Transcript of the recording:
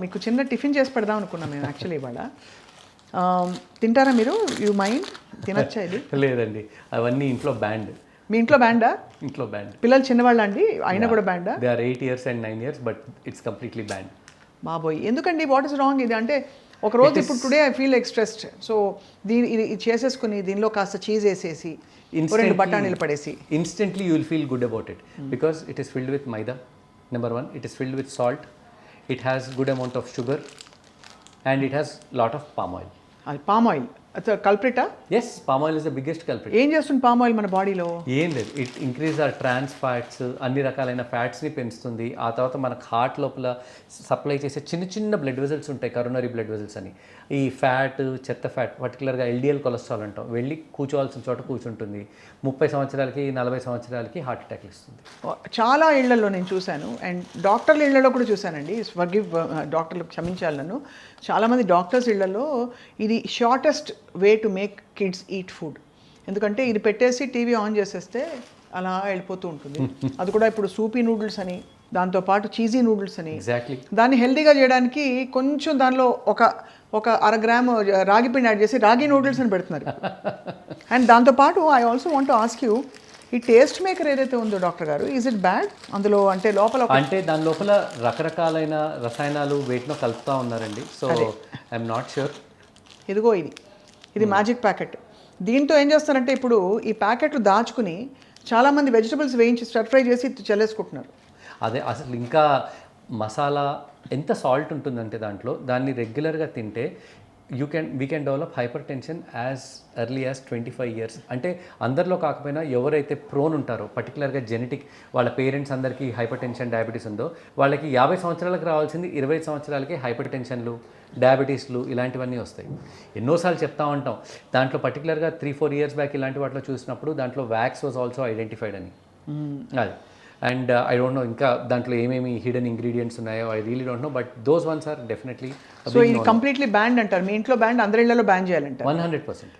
మీకు చిన్న టిఫిన్ చేసి పెడదాం అనుకున్నాం మేము యాక్చువల్లీ ఇవాళ. తింటారా మీరు? You mind? తినచ్చా ఇది? లేదండి, అవన్నీ ఇంట్లో బ్యాండ్. మీ ఇంట్లో బ్యాండా? ఇంట్లో బ్యాండ్. పిల్లలు చిన్నవాళ్ళ అండి, అయినా కూడా బ్యాండా? They are 8 years and 9 years, but it's completely banned. బాబోయ్, ఎందుకండి? వాట్ ఇస్ రాంగ్ ఇది? అంటే ఒక రోజు ఇప్పుడు today I feel stressed, so ఇది చేసేసుకుని దీనిలో కాస్త చీజ్ వేసేసి రెండు బఠానీలు పడేసి instantly you will feel good about it, because it is filled with maida. Number 1, it is filled with salt, it has good amount of sugar, and it has lot of palm oil. అది palm oil కల్ప్రిటా? Yes, palm oil is the biggest culprit. ఏం చేస్తుంది palm oil మన బాడీలో? ఏం లేదు, it increase or trans fats, అన్ని రకాలైన ఫ్యాట్స్ని పెంచుతుంది. ఆ తర్వాత మనకు హార్ట్ లోపల సప్లై చేసే చిన్న చిన్న బ్లడ్ వెజల్స్ ఉంటాయి, కరోనరీ బ్లడ్ వెజల్స్ అని. ఈ ఫ్యాట్, చెత్త ఫ్యాట్, పర్టికులర్గా ఎల్డిఎల్ కొలెస్ట్రాల్ అంటాం, వెళ్ళి కూర్చోవాల్సిన చోట కూర్చుంటుంది. 30 సంవత్సరాలకి 40 సంవత్సరాలకి హార్ట్ అటాక్లు ఇస్తుంది. చాలా ఇళ్లలో నేను చూశాను, అండ్ డాక్టర్ల ఇళ్లలో కూడా చూశానండి. ఫర్గివ్ డాక్టర్లు, క్షమించాలి నన్ను. చాలామంది డాక్టర్స్ ఇళ్లలో ఇది shortest way to make kids eat food. ఎందుకంటే ఇది పెట్టేసి టీవీ ఆన్ చేసేస్తే అలా వెళ్ళిపోతూ ఉంటుంది. అది కూడా ఇప్పుడు సూపీ నూడిల్స్ అని, దాంతోపాటు చీజీ నూడిల్స్ అని. ఎగ్జాక్ట్లీ. దాన్ని హెల్తీగా చేయడానికి కొంచెం దానిలో ఒక 1 గ్రాము రాగి పిండి యాడ్ చేసి రాగి నూడిల్స్ అని పెడుతున్నారు. అండ్ దాంతోపాటు I also want to ask you, ఈ టేస్ట్ మేకర్ ఏదైతే ఉందో డాక్టర్ గారు, ఈజ్ ఇట్ బ్యాడ్? అందులో అంటే లోపల అంటే దాని లోపల రకరకాలైన రసాయనాలు వేటినో కలుపుతూ ఉన్నారండి. So I'm not sure. ఇదిగో ఇది మ్యాజిక్ ప్యాకెట్. దీంతో ఏం చేస్తారంటే ఇప్పుడు ఈ ప్యాకెట్లు దాచుకుని చాలామంది వెజిటబుల్స్ వేయించి స్టర్ ఫ్రై చేసి చల్లేసుకుంటున్నారు. అదే అసలు ఇంకా మసాలా ఎంత సాల్ట్ ఉంటుందంటే దాంట్లో, దాన్ని రెగ్యులర్గా తింటే we can develop hyper tension as early as 25 years. అంటే అందరిలో కాకపోయినా ఎవరైతే ప్రోన్ ఉంటారో, పర్టికులర్గా జెనెటిక్, వాళ్ళ పేరెంట్స్ అందరికీ హైపర్ టెన్షన్, డయాబెటీస్ ఉందో, వాళ్ళకి 50 సంవత్సరాలకు రావాల్సింది 20 సంవత్సరాలకి హైపర్ టెన్షన్లు, డయాబెటీస్లు ఇలాంటివన్నీ వస్తాయి. ఎన్నోసార్లు చెప్తా ఉంటాం. దాంట్లో పర్టికులర్గా 3-4 years బ్యాక్ ఇలాంటి వాటిలో చూసినప్పుడు దాంట్లో వ్యాక్స్ వాజ్ ఆల్సో ఐడెంటిఫైడ్ అని. అది అండ్ ఐ డోంట్ నో ఇంకా దాంట్లో ఏమేమి హిడెన్ ఇంగ్రీడియంట్స్ ఉన్నాయో, I really don't know, but those ones are definitely. So ఇది కంప్లీట్లీ బ్యాన్ అంటారు. మీ ఇంట్లో బ్యాన్, అందరి ఇళ్లలో బ్యాన్ చేయాలంటారు? 100%.